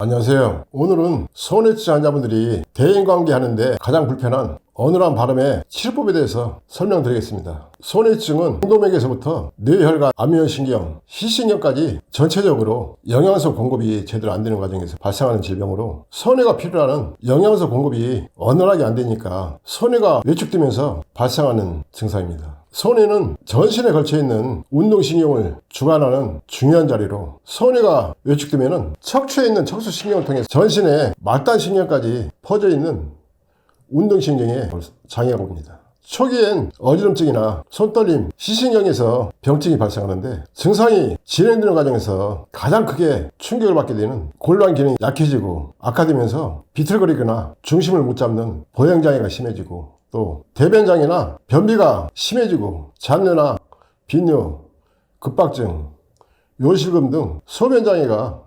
안녕하세요. 오늘은 소뇌증 환자분들이 대인관계 하는데 가장 불편한 어눌한 발음의 치료법에 대해서 설명드리겠습니다. 소뇌증은 경동맥에서부터 뇌혈관, 안면신경, 시신경까지 전체적으로 영양소 공급이 제대로 안 되는 과정에서 발생하는 질병으로 소뇌가 필요로 영양소 공급이 원활하게 안 되니까 소뇌가 외축되면서 발생하는 증상입니다. 소뇌는 전신에 걸쳐있는 운동신경을 주관하는 중요한 자리로 소뇌가 외축되면 척추에 있는 척수신경을 통해 전신의 말단신경까지 퍼져있는 운동신경에 장애가 옵니다. 초기엔 어지럼증이나 손떨림, 시신경에서 병증이 발생하는데 증상이 진행되는 과정에서 가장 크게 충격을 받게 되는 골반 기능이 약해지고 악화되면서 비틀거리거나 중심을 못 잡는 보행장애가 심해지고 또 대변장애나 변비가 심해지고 잔뇨나 빈뇨, 급박증, 요실금 등 소변장애가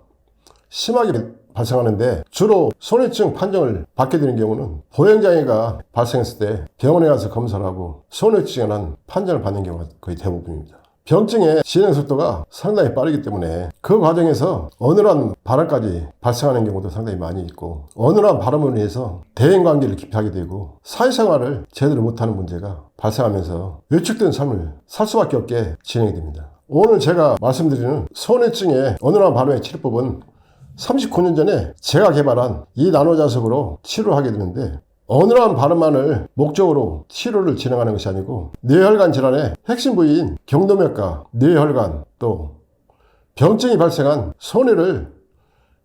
심하게 발생하는데 주로 소뇌증 판정을 받게 되는 경우는 보행장애가 발생했을 때 병원에 가서 검사를 하고 소뇌증이라는 판정을 받는 경우가 거의 대부분입니다. 병증의 진행 속도가 상당히 빠르기 때문에 그 과정에서 어눌한 발음까지 발생하는 경우도 상당히 많이 있고 어눌한 발음으로 인해서 대인관계를 기피하게 되고 사회생활을 제대로 못하는 문제가 발생하면서 외축된 삶을 살 수밖에 없게 진행이 됩니다. 오늘 제가 말씀드리는 소뇌증의 어눌한 발음의 치료법은 39년 전에 제가 개발한 이 나노자석으로 치료를 하게 되는데 어눌한 발음만을 목적으로 치료를 진행하는 것이 아니고 뇌혈관 질환의 핵심 부위인 경동맥과 뇌혈관 또 병증이 발생한 소뇌를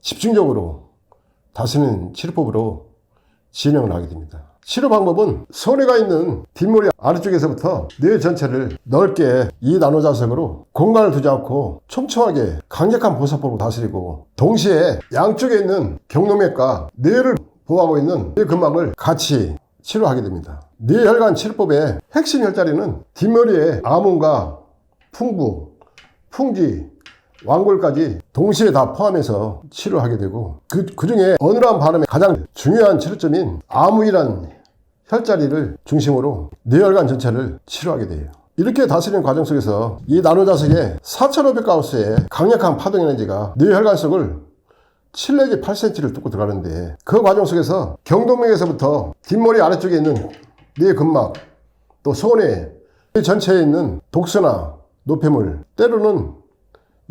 집중적으로 다스리는 치료법으로 진행을 하게 됩니다. 치료 방법은 소뇌가 있는 뒷머리 아래쪽에서부터 뇌 전체를 넓게 이 나노자석으로 공간을 두지 않고 촘촘하게 강력한 보살법으로 다스리고 동시에 양쪽에 있는 경동맥과 뇌를 보호하고 있는 뇌근막을 같이 치료하게 됩니다. 뇌혈관 치료법의 핵심 혈자리는 뒷머리의 암운과 풍부, 풍지, 완골까지 동시에 다 포함해서 치료하게 되고 그 중에 어눌한 발음의 가장 중요한 치료점인 암우이란 혈자리를 중심으로 뇌혈관 전체를 치료하게 돼요. 이렇게 다스리는 과정 속에서 이 나노자석의 4500가우스의 강력한 파동 에너지가 뇌혈관 속을 7 내지 8cm를 뚫고 들어가는데 그 과정 속에서 경동맥에서부터 뒷머리 아래쪽에 있는 뇌근막 또 소뇌 전체에 있는 독소나 노폐물 때로는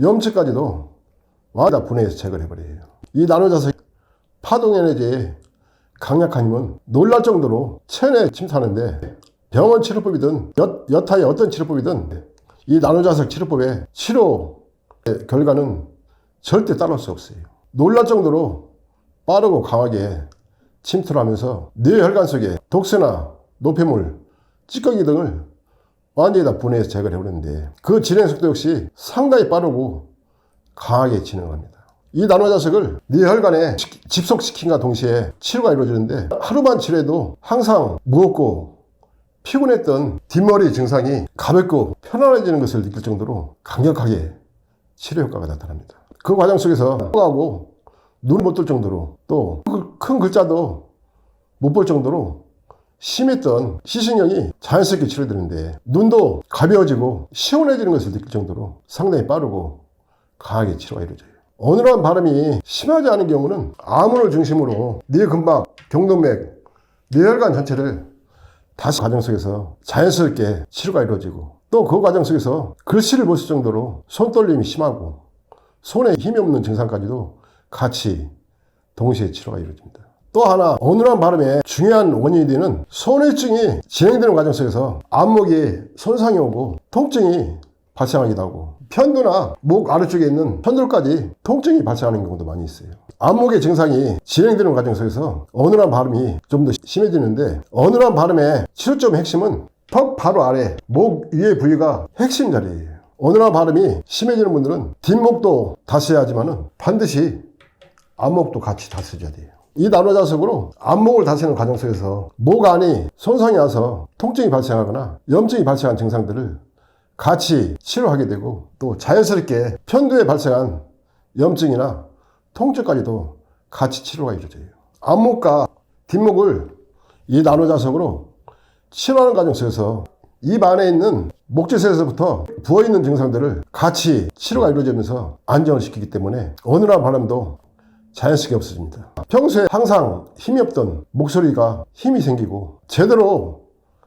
염증까지도 완전히 다 분해해서 제거를 해버려요. 이 나노자석 파동 에너지의 강력한 힘은 놀랄 정도로 체내에 침투하는데 병원 치료법이든 여타의 어떤 치료법이든 이 나노자석 치료법의 치료 결과는 절대 따라올 수 없어요. 놀랄 정도로 빠르고 강하게 침투를 하면서 뇌혈관 속에 독소나 노폐물, 찌꺼기 등을 완전히 다 분해해서 제거를 해버리는데 그 진행 속도 역시 상당히 빠르고 강하게 진행합니다. 이 나노자석을 뇌혈관에 집속시킨과 동시에 치료가 이루어지는데 하루만 치료해도 항상 무겁고 피곤했던 뒷머리 증상이 가볍고 편안해지는 것을 느낄 정도로 강력하게 치료 효과가 나타납니다. 그 과정 속에서 하고 눈을 못 뜰 정도로 또 큰 글자도 못 볼 정도로 심했던 시신경이 자연스럽게 치료되는데 눈도 가벼워지고 시원해지는 것을 느낄 정도로 상당히 빠르고 강하게 치료가 이루어져요. 어눌한 발음이 심하지 않은 경우는 암운을 중심으로 뇌근막, 경동맥, 뇌혈관 전체를 다시 과정 속에서 자연스럽게 치료가 이루어지고 또 그 과정 속에서 글씨를 못 쓸 정도로 손떨림이 심하고 손에 힘이 없는 증상까지도 같이 동시에 치료가 이루어집니다. 또 하나 어눌한 발음의 중요한 원인이 되는 소뇌증이 진행되는 과정 속에서 안목에 손상이 오고 통증이 발생하기도 하고 편두나 목 아래쪽에 있는 편두까지 통증이 발생하는 경우도 많이 있어요. 안목의 증상이 진행되는 과정 속에서 어눌한 발음이 좀 더 심해지는데 어눌한 발음의 치료점의 핵심은 턱 바로 아래 목 위의 부위가 핵심 자리예요. 어눌한 발음이 심해지는 분들은 뒷목도 다스려야 하지만 반드시 안목도 같이 다스려야 돼요. 이 나노자석으로 안목을 다스리는 과정 속에서 목 안이 손상이 와서 통증이 발생하거나 염증이 발생한 증상들을 같이 치료하게 되고 또 자연스럽게 편두에 발생한 염증이나 통증까지도 같이 치료가 이루어져요. 안목과 뒷목을 이 나노자석으로 치료하는 과정 속에서 입 안에 있는 목젖에서부터 부어있는 증상들을 같이 치료가 이루어지면서 안정을 시키기 때문에 어눌한 발음도 자연스럽게 없어집니다. 평소에 항상 힘이 없던 목소리가 힘이 생기고 제대로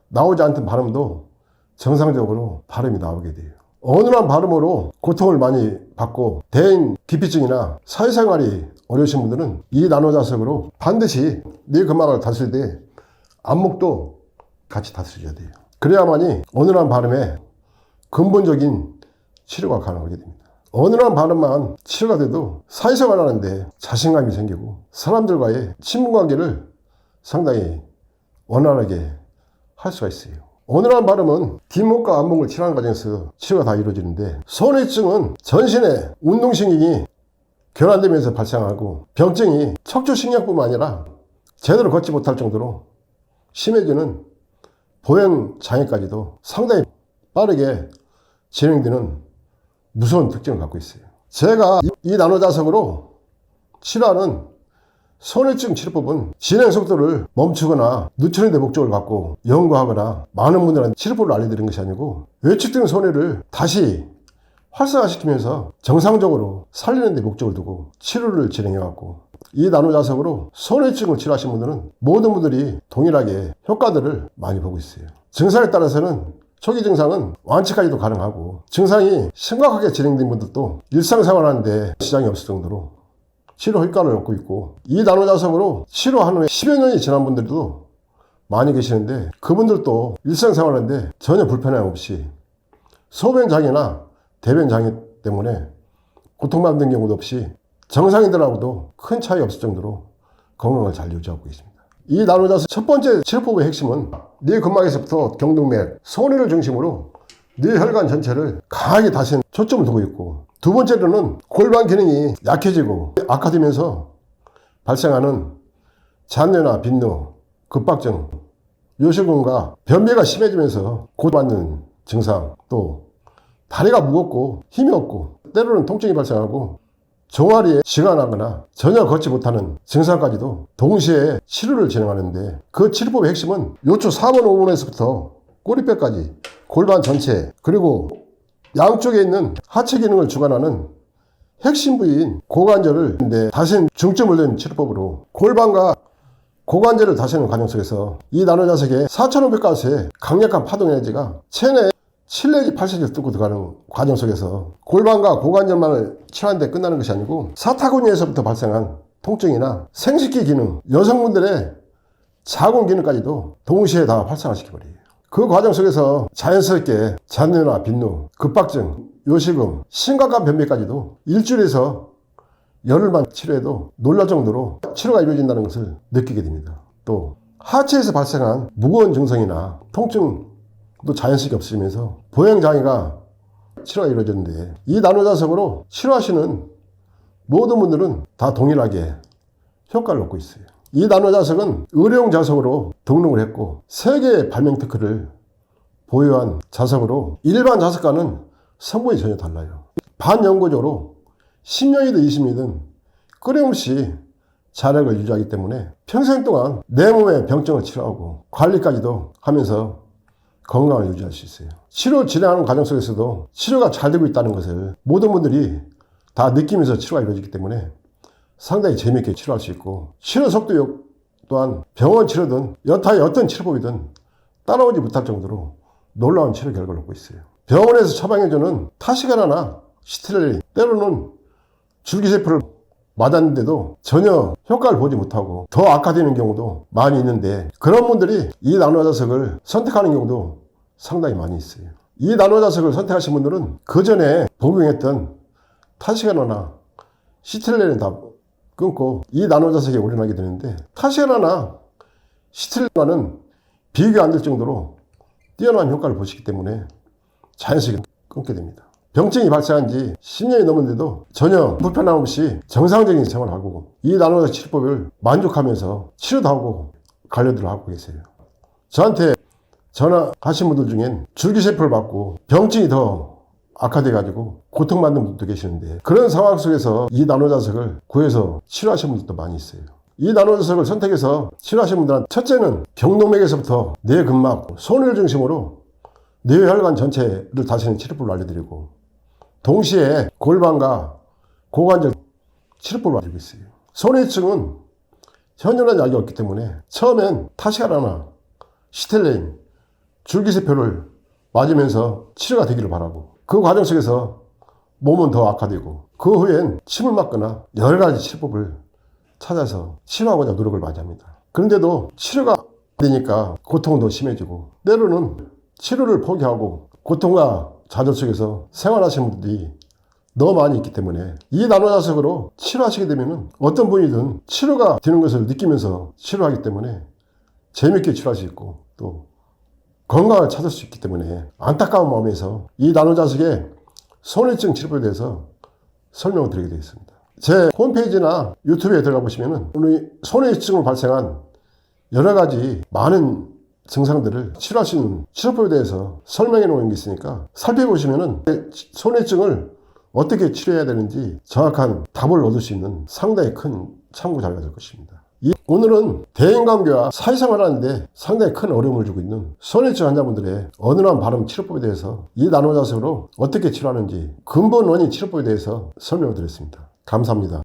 나오지 않던 발음도 정상적으로 발음이 나오게 돼요. 어눌한 발음으로 고통을 많이 받고 대인 기피증이나 사회생활이 어려우신 분들은 이 나노자석으로 반드시 뇌 근막을 다스릴 때 안목도 같이 다스려야 돼요. 그래야만이 어눌한 발음에 근본적인 치료가 가능하게 됩니다. 어눌한 발음만 치료가 돼도 사회생활 하는데 자신감이 생기고 사람들과의 친분관계를 상당히 원활하게 할 수가 있어요. 어눌한 발음은 뒷목과 앞목을 치료하는 과정에서 치료가 다 이루어지는데, 소뇌증은 전신의 운동신경이 결함되면서 발생하고 병증이 척추신경뿐만 아니라 제대로 걷지 못할 정도로 심해지는 보행장애까지도 상당히 빠르게 진행되는 무서운 특징을 갖고 있어요. 제가 이 나노자석으로 치료하는 소뇌증 치료법은 진행 속도를 멈추거나 늦추는 데 목적을 갖고 연구하거나 많은 분들한테 치료법을 알려드리는 것이 아니고, 외축된 소뇌를 다시 활성화시키면서 정상적으로 살리는 데 목적을 두고 치료를 진행해왔고, 이 나노자석으로 소뇌증을 치료하신 분들은 모든 분들이 동일하게 효과들을 많이 보고 있어요. 증상에 따라서는 초기 증상은 완치까지도 가능하고, 증상이 심각하게 진행된 분들도 일상생활하는데 지장이 없을 정도로 치료 효과를 얻고 있고, 이 나노자석으로 치료한 후에 10여 년이 지난 분들도 많이 계시는데, 그분들도 일상생활하는데 전혀 불편함 없이 소변장애나 대변장애 때문에 고통받는 경우도 없이 정상인들하고도 큰 차이 없을 정도로 건강을 잘 유지하고 있습니다. 이 나노자석 첫 번째 치료법의 핵심은 뇌 근막에서부터 경동맥, 소뇌를 중심으로 뇌 혈관 전체를 강하게 다스리는 초점을 두고 있고, 두 번째로는 골반 기능이 약해지고 악화되면서 발생하는 잔뇨나 빈뇨, 급박증, 요실금과 변비가 심해지면서 고통받는 증상, 또 다리가 무겁고 힘이 없고 때로는 통증이 발생하고 종아리에 쥐가 나거나 전혀 걷지 못하는 증상까지도 동시에 치료를 진행하는데, 그 치료법의 핵심은 요추 4번 5번에서부터 꼬리뼈까지 골반 전체, 그리고 양쪽에 있는 하체 기능을 주관하는 핵심 부위인 고관절을 다스리는 중점을 둔 치료법으로 골반과 고관절을 다스리는 과정 속에서 이 나노자석의 4500가스의 강력한 파동 에너지가 체내에 7 내지 8cm를 뚫고 들어가는 과정 속에서 골반과 고관절만을 치료하는 데 끝나는 것이 아니고, 사타구니에서부터 발생한 통증이나 생식기 기능, 여성분들의 자궁 기능까지도 동시에 다 활성화시켜버려요. 그 과정 속에서 자연스럽게 잔뇨나 빈뇨, 급박증, 요실금, 심각한 변비까지도 일주일에서 열흘만 치료해도 놀랄 정도로 치료가 이루어진다는 것을 느끼게 됩니다. 또 하체에서 발생한 무거운 증상이나 통증도 자연스럽게 없어지면서 보행장애가 치료가 이루어졌는데, 이 나노자석으로 치료하시는 모든 분들은 다 동일하게 효과를 얻고 있어요. 이 나노자석은 의료용 자석으로 등록을 했고, 세계의 발명 특허를 보유한 자석으로 일반 자석과는 성분이 전혀 달라요. 반영구적으로 10년이든 20년이든 끊임없이 자력을 유지하기 때문에 평생 동안 내 몸의 병증을 치료하고 관리까지도 하면서 건강을 유지할 수 있어요. 치료 진행하는 과정 속에서도 치료가 잘 되고 있다는 것을 모든 분들이 다 느끼면서 치료가 이루어지기 때문에 상당히 재미있게 치료할 수 있고, 치료 속도 또한 병원 치료든 여타의 어떤 치료법이든 따라오지 못할 정도로 놀라운 치료 결과를 얻고 있어요. 병원에서 처방해주는 타시가나나 시트렐린, 때로는 줄기세포를 맞았는데도 전혀 효과를 보지 못하고 더 악화되는 경우도 많이 있는데, 그런 분들이 이 나노자석을 선택하는 경우도 상당히 많이 있어요. 이 나노자석을 선택하신 분들은 그 전에 복용했던 타시가나나 시트렐린은 다 끊고 이 나노자석에 올인하게 되는데, 타시가나나 시트렐린과는 비교가 안 될 정도로 뛰어난 효과를 보시기 때문에 자연스럽게 끊게 됩니다. 병증이 발생한 지 10년이 넘었는데도 전혀 불편함 없이 정상적인 생활을 하고, 이 나노자석 치료법을 만족하면서 치료도 하고 관리들을 하고 계세요. 저한테 전화하신 분들 중엔 줄기세포를 받고 병증이 더 악화돼가지고 고통받는 분들도 계시는데, 그런 상황 속에서 이 나노자석을 구해서 치료하신 분들도 많이 있어요. 이 나노자석을 선택해서 치료하신 분들은 첫째는 경동맥에서부터 뇌 근막, 소뇌를 중심으로 뇌 혈관 전체를 다스리는 치료법을 알려드리고, 동시에 골반과 고관절 치료법을 알려드리고 있어요. 손해증은 현존한 약이 없기 때문에 처음엔 타시아라나 시텔레인, 줄기세포를 맞으면서 치료가 되기를 바라고, 그 과정 속에서 몸은 더 악화되고 그 후엔 침을 맞거나 여러 가지 치료법을 찾아서 치료하고자 노력을 많이 합니다. 그런데도 치료가 안 되니까 고통은 더 심해지고, 때로는 치료를 포기하고 고통과 좌절 속에서 생활하시는 분들이 너무 많이 있기 때문에 이 나노자석으로 치료하시게 되면 어떤 분이든 치료가 되는 것을 느끼면서 치료하기 때문에 재밌게 치료할 수 있고 또 건강을 찾을 수 있기 때문에 안타까운 마음에서 이 나노자석의 손해증 치료법에 대해서 설명을 드리게 되겠습니다. 제 홈페이지나 유튜브에 들어가 보시면은 우리 손해증으로 발생한 여러 가지 많은 증상들을 치료할 수 있는 치료법에 대해서 설명해 놓은 게 있으니까 살펴보시면은 손해증을 어떻게 치료해야 되는지 정확한 답을 얻을 수 있는 상당히 큰 참고 자료가 될 것입니다. 오늘은 대인관계와 사회생활 하는데 상당히 큰 어려움을 주고 있는 손해증 환자분들의 어눌한 발음 치료법에 대해서 이 나노자석으로 어떻게 치료하는지 근본 원인 치료법에 대해서 설명을 드렸습니다. 감사합니다.